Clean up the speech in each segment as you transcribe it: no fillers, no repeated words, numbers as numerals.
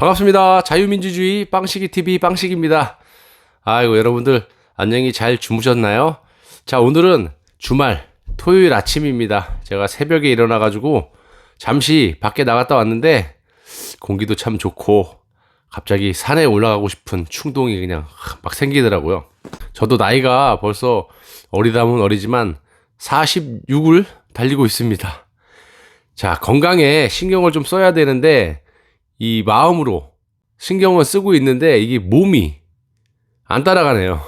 반갑습니다. 자유민주주의 빵식이TV 빵식입니다. 아이고, 여러분들 안녕히 잘 주무셨나요? 자, 오늘은 주말 토요일 아침입니다. 제가 새벽에 일어나가지고 잠시 밖에 나갔다 왔는데 공기도 참 좋고 갑자기 산에 올라가고 싶은 충동이 그냥 막 생기더라고요. 저도 나이가 벌써 어리다면 어리지만 46을 달리고 있습니다. 자, 건강에 신경을 좀 써야 되는데 이 마음으로 신경을 쓰고 있는데 이게 몸이 안 따라가네요.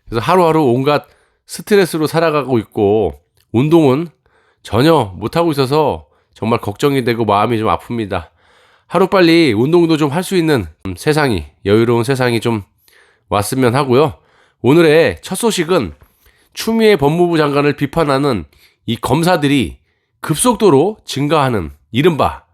그래서 하루하루 온갖 스트레스로 살아가고 있고 운동은 전혀 못하고 있어서 정말 걱정이 되고 마음이 좀 아픕니다. 하루빨리 운동도 좀 할 수 있는 세상이, 여유로운 세상이 좀 왔으면 하고요. 오늘의 첫 소식은 추미애 법무부 장관을 비판하는 이 검사들이 급속도로 증가하는 이른바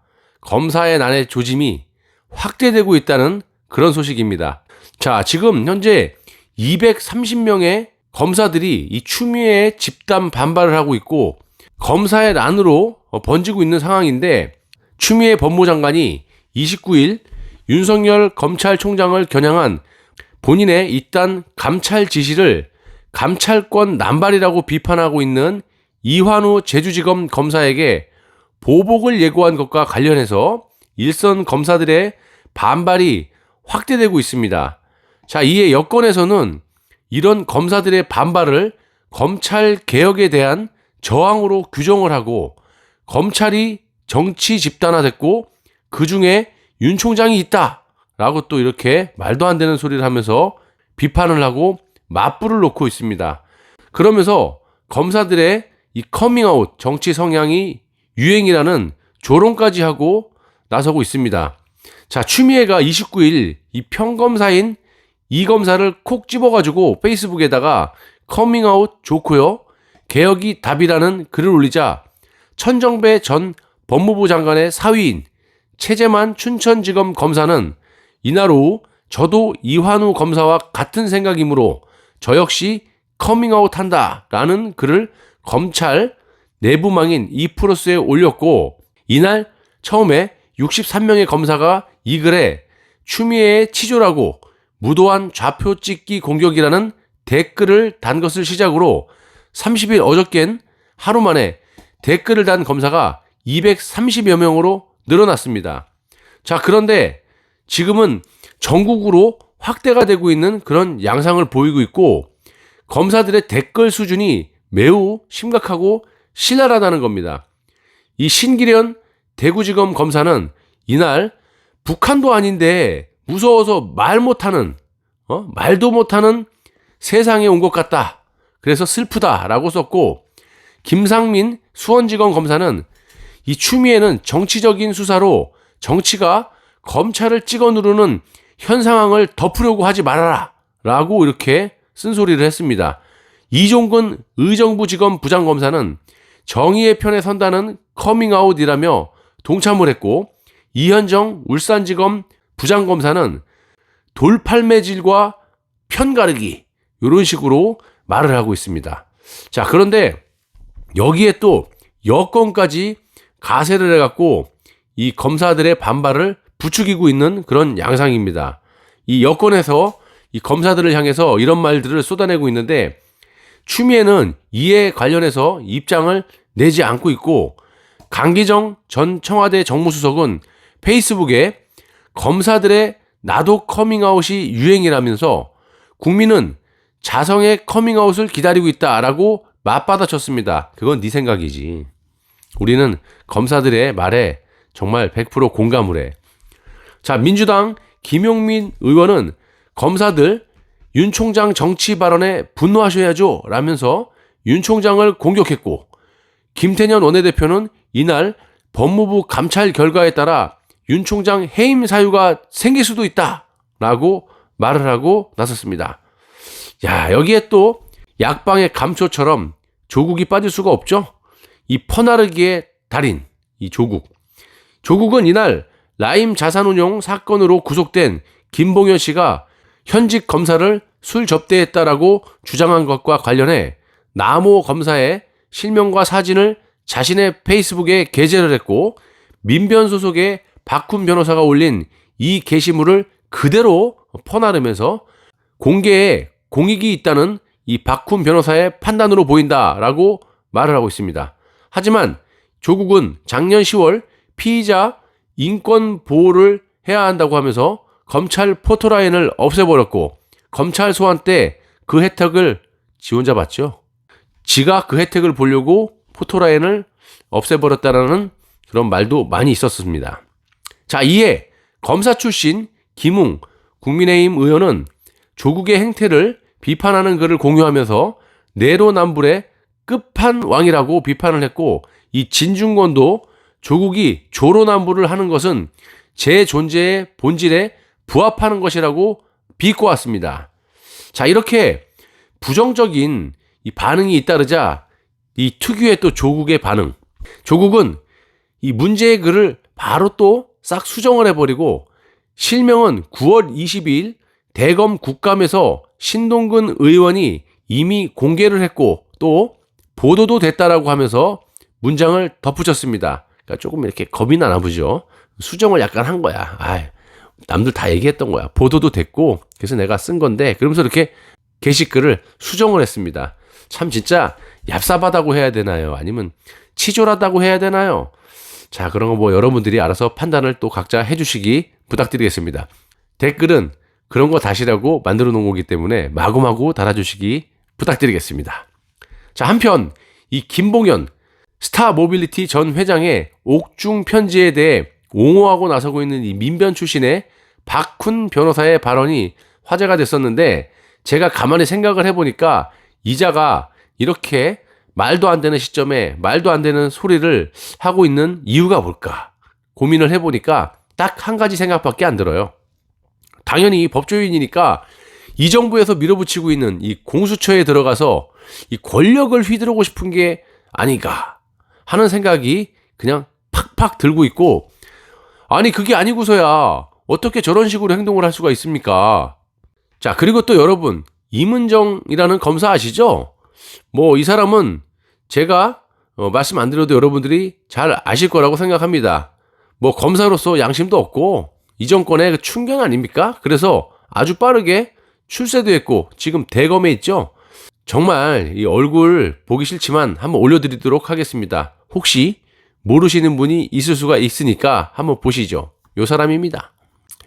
검사의 난의 조짐이 확대되고 있다는 그런 소식입니다. 자, 지금 현재 230명의 검사들이 이 추미애의 집단 반발을 하고 있고 검사의 난으로 번지고 있는 상황인데, 추미애 법무장관이 29일 윤석열 검찰총장을 겨냥한 본인의 이딴 감찰 지시를 감찰권 남발이라고 비판하고 있는 이환우 제주지검 검사에게 보복을 예고한 것과 관련해서 일선 검사들의 반발이 확대되고 있습니다. 자, 이에 여권에서는 이런 검사들의 반발을 검찰 개혁에 대한 저항으로 규정을 하고 검찰이 정치 집단화됐고 그 중에 윤 총장이 있다라고 또 이렇게 말도 안 되는 소리를 하면서 비판을 하고 맞불을 놓고 있습니다. 그러면서 검사들의 이 커밍아웃 정치 성향이 유행이라는 조롱까지 하고 나서고 있습니다. 자, 추미애가 29일 이 평검사인 이 검사를 콕 집어가지고 페이스북에다가 커밍아웃 좋고요, 개혁이 답이라는 글을 올리자 천정배 전 법무부 장관의 사위인 최재만 춘천지검 검사는 이날 오후 저도 이환우 검사와 같은 생각이므로 저 역시 커밍아웃 한다 라는 글을 검찰 내부망인 이프로스에 올렸고, 이날 처음에 63명의 검사가 이 글에 추미애의 치졸하고 무도한 좌표 찍기 공격이라는 댓글을 단 것을 시작으로 30일 어저께는 하루 만에 댓글을 단 검사가 230여 명으로 늘어났습니다. 자, 그런데 지금은 전국으로 확대가 되고 있는 그런 양상을 보이고 있고 검사들의 댓글 수준이 매우 심각하고 신랄하다는 겁니다. 이 신기련 대구지검 검사는 이날 북한도 아닌데 무서워서 말도 못하는 세상에 온 것 같다, 그래서 슬프다라고 썼고, 김상민 수원지검 검사는 이 추미애는 정치적인 수사로 정치가 검찰을 찍어 누르는 현 상황을 덮으려고 하지 말아라 라고 이렇게 쓴소리를 했습니다. 이종근 의정부지검 부장검사는 정의의 편에 선다는 커밍아웃이라며 동참을 했고, 이현정 울산지검 부장검사는 돌팔매질과 편가르기 이런 식으로 말을 하고 있습니다. 자, 그런데 여기에 또 여권까지 가세를 해갖고 이 검사들의 반발을 부추기고 있는 그런 양상입니다. 이 여권에서 이 검사들을 향해서 이런 말들을 쏟아내고 있는데 추미애는 이에 관련해서 입장을 내지 않고 있고, 강기정 전 청와대 정무수석은 페이스북에 검사들의 나도 커밍아웃이 유행이라면서 국민은 자성의 커밍아웃을 기다리고 있다라고 맞받아쳤습니다. 그건 네 생각이지. 우리는 검사들의 말에 정말 100% 공감을 해. 자, 민주당 김용민 의원은 검사들 윤 총장 정치 발언에 분노하셔야죠 라면서 윤 총장을 공격했고, 김태년 원내대표는 이날 법무부 감찰 결과에 따라 윤 총장 해임 사유가 생길 수도 있다 라고 말을 하고 나섰습니다. 야, 여기에 또 약방의 감초처럼 조국이 빠질 수가 없죠. 이 퍼나르기의 달인, 이 조국은 이날 라임 자산운용 사건으로 구속된 김봉현 씨가 현직 검사를 술 접대했다라고 주장한 것과 관련해 남호 검사의 실명과 사진을 자신의 페이스북에 게재를 했고, 민변 소속의 박훈 변호사가 올린 이 게시물을 그대로 퍼나르면서 공개에 공익이 있다는 이 박훈 변호사의 판단으로 보인다라고 말을 하고 있습니다. 하지만 조국은 작년 10월 피의자 인권 보호를 해야 한다고 하면서 검찰 포토라인을 없애버렸고 검찰 소환 때 그 혜택을 지 혼자 받죠. 지가 그 혜택을 보려고 포토라인을 없애버렸다라는 그런 말도 많이 있었습니다. 자, 이에 검사 출신 김웅 국민의힘 의원은 조국의 행태를 비판하는 글을 공유하면서 내로남불의 끝판왕이라고 비판을 했고, 이 진중권도 조국이 조로남불을 하는 것은 제 존재의 본질에 부합하는 것이라고 비꼬았습니다. 자, 이렇게 부정적인 이 반응이 잇따르자 이 특유의 또 조국의 반응. 조국은 이 문제의 글을 바로 또 싹 수정을 해버리고 실명은 9월 22일 대검 국감에서 신동근 의원이 이미 공개를 했고 또 보도도 됐다라고 하면서 문장을 덧붙였습니다. 그러니까 조금 이렇게 겁이 나나 보죠. 수정을 약간 한 거야. 남들 다 얘기했던 거야. 보도도 됐고 그래서 내가 쓴 건데, 그러면서 이렇게 게시글을 수정을 했습니다. 참 진짜 얍삽하다고 해야 되나요? 아니면 치졸하다고 해야 되나요? 자, 그런 거 뭐 여러분들이 알아서 판단을 또 각자 해주시기 부탁드리겠습니다. 댓글은 그런 거 다시라고 만들어 놓은 거기 때문에 마구마구 달아주시기 부탁드리겠습니다. 자, 한편 이 김봉현 스타모빌리티 전 회장의 옥중 편지에 대해 옹호하고 나서고 있는 이 민변 출신의 박훈 변호사의 발언이 화제가 됐었는데, 제가 가만히 생각을 해보니까 이자가 이렇게 말도 안 되는 시점에 말도 안 되는 소리를 하고 있는 이유가 뭘까 고민을 해보니까 딱 한 가지 생각밖에 안 들어요. 당연히 법조인이니까 이 정부에서 밀어붙이고 있는 이 공수처에 들어가서 이 권력을 휘두르고 싶은 게 아닌가 하는 생각이 그냥 팍팍 들고 있고, 아니 그게 아니고서야 어떻게 저런 식으로 행동을 할 수가 있습니까? 자, 그리고 또 여러분, 임은정이라는 검사 아시죠? 뭐 이 사람은 제가 말씀 안 드려도 여러분들이 잘 아실 거라고 생각합니다. 뭐 검사로서 양심도 없고 이 정권의 그 충견 아닙니까? 그래서 아주 빠르게 출세도 했고 지금 대검에 있죠. 정말 이 얼굴 보기 싫지만 한번 올려드리도록 하겠습니다. 혹시 모르시는 분이 있을 수가 있으니까 한번 보시죠. 요 사람입니다.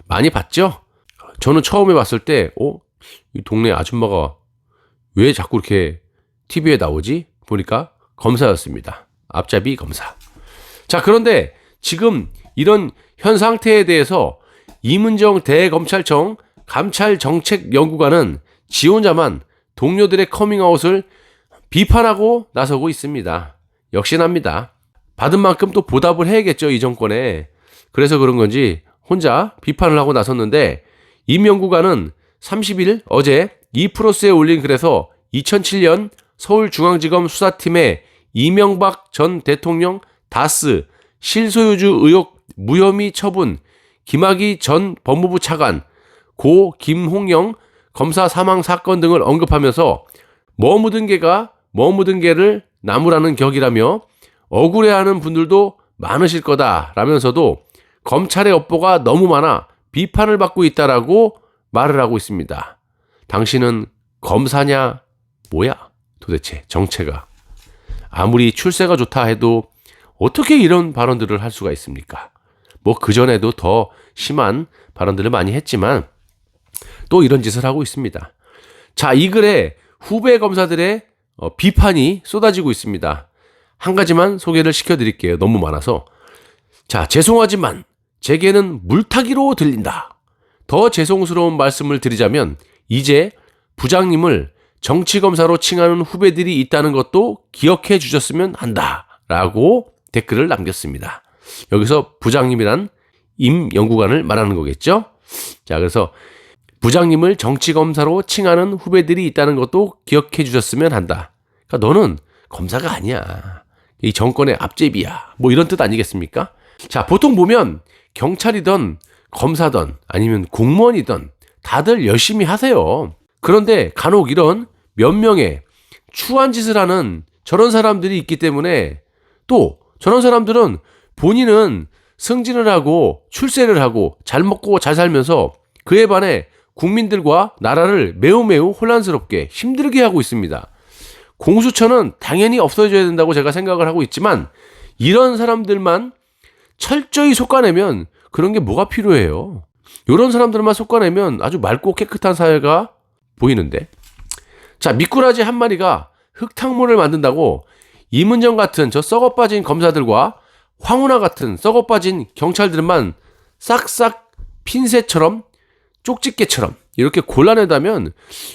많이 봤죠? 저는 처음에 봤을 때 이 동네 아줌마가 왜 자꾸 이렇게 TV에 나오지? 보니까 검사였습니다. 앞잡이 검사. 자, 그런데 지금 이런 현 상태에 대해서 임은정 대검찰청 감찰정책연구관은 지 혼자만 동료들의 커밍아웃을 비판하고 나서고 있습니다. 역시납니다. 받은 만큼 또 보답을 해야겠죠, 이 정권에. 그래서 그런 건지 혼자 비판을 하고 나섰는데, 임 연구관은 30일 어제 이프로스에 올린 글에서 2007년 서울중앙지검 수사팀의 이명박 전 대통령 다스 실소유주 의혹 무혐의 처분, 김학의 전 법무부 차관, 고 김홍영 검사 사망 사건 등을 언급하면서 뭐 묻은 개가 뭐 묻은 개를 나무라는 격이라며 억울해하는 분들도 많으실 거다라면서도 검찰의 업보가 너무 많아 비판을 받고 있다라고 말을 하고 있습니다. 당신은 검사냐? 뭐야? 도대체 정체가. 아무리 출세가 좋다 해도 어떻게 이런 발언들을 할 수가 있습니까? 뭐 그전에도 더 심한 발언들을 많이 했지만 또 이런 짓을 하고 있습니다. 자, 이 글에 후배 검사들의 비판이 쏟아지고 있습니다. 한 가지만 소개를 시켜드릴게요. 너무 많아서. 자, 죄송하지만 제게는 물타기로 들린다. 더 죄송스러운 말씀을 드리자면 이제 부장님을 정치검사로 칭하는 후배들이 있다는 것도 기억해 주셨으면 한다 라고 댓글을 남겼습니다. 여기서 부장님이란 임 연구관을 말하는 거겠죠. 자, 그래서 부장님을 정치검사로 칭하는 후배들이 있다는 것도 기억해 주셨으면 한다. 그러니까 너는 검사가 아니야. 이 정권의 앞제비야. 뭐 이런 뜻 아니겠습니까? 자, 보통 보면 경찰이든 검사든 아니면 공무원이든 다들 열심히 하세요. 그런데 간혹 이런 몇 명의 추한 짓을 하는 저런 사람들이 있기 때문에 또 저런 사람들은 본인은 승진을 하고 출세를 하고 잘 먹고 잘 살면서 그에 반해 국민들과 나라를 매우 혼란스럽게 힘들게 하고 있습니다. 공수처는 당연히 없어져야 된다고 제가 생각을 하고 있지만 이런 사람들만 철저히 솎아내면 그런 게 뭐가 필요해요. 이런 사람들만 솎아내면 아주 맑고 깨끗한 사회가 보이는데. 자, 미꾸라지 한 마리가 흙탕물을 만든다고 이문정 같은 저 썩어빠진 검사들과 황운하 같은 썩어빠진 경찰들만 싹싹 핀셋처럼 쪽집게처럼 이렇게 골라내다면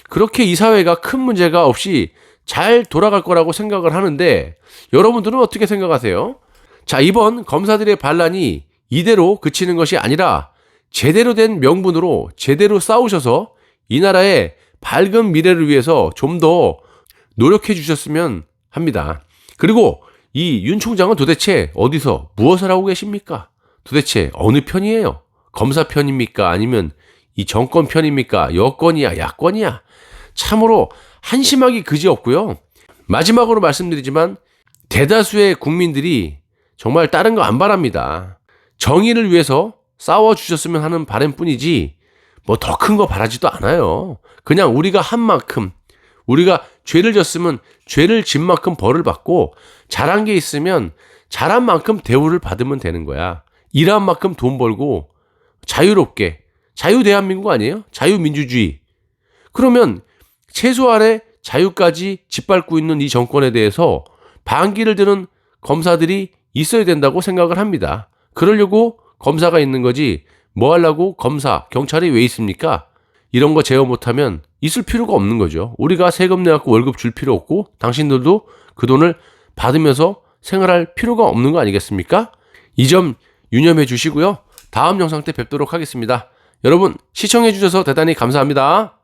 그렇게 이 사회가 큰 문제가 없이 잘 돌아갈 거라고 생각을 하는데 여러분들은 어떻게 생각하세요? 자, 이번 검사들의 반란이 이대로 그치는 것이 아니라 제대로 된 명분으로 제대로 싸우셔서 이 나라의 밝은 미래를 위해서 좀 더 노력해 주셨으면 합니다. 그리고 이 윤 총장은 도대체 어디서 무엇을 하고 계십니까? 도대체 어느 편이에요? 검사 편입니까? 아니면 이 정권 편입니까? 여권이야, 야권이야? 참으로 한심하기 그지없고요. 마지막으로 말씀드리지만 대다수의 국민들이 정말 다른 거 안 바랍니다. 정의를 위해서 싸워주셨으면 하는 바람뿐이지 뭐 더 큰 거 바라지도 않아요. 그냥 우리가 한 만큼, 우리가 죄를 졌으면 죄를 진 만큼 벌을 받고 잘한 게 있으면 잘한 만큼 대우를 받으면 되는 거야. 일한 만큼 돈 벌고 자유롭게. 자유 대한민국 아니에요? 자유민주주의. 그러면 최소한의 자유까지 짓밟고 있는 이 정권에 대해서 반기를 드는 검사들이 있어야 된다고 생각을 합니다. 그러려고 검사가 있는 거지 뭐 하려고 검사, 경찰이 왜 있습니까? 이런 거 제어 못하면 있을 필요가 없는 거죠. 우리가 세금 내갖고 월급 줄 필요 없고 당신들도 그 돈을 받으면서 생활할 필요가 없는 거 아니겠습니까? 이 점 유념해 주시고요. 다음 영상 때 뵙도록 하겠습니다. 여러분 시청해 주셔서 대단히 감사합니다.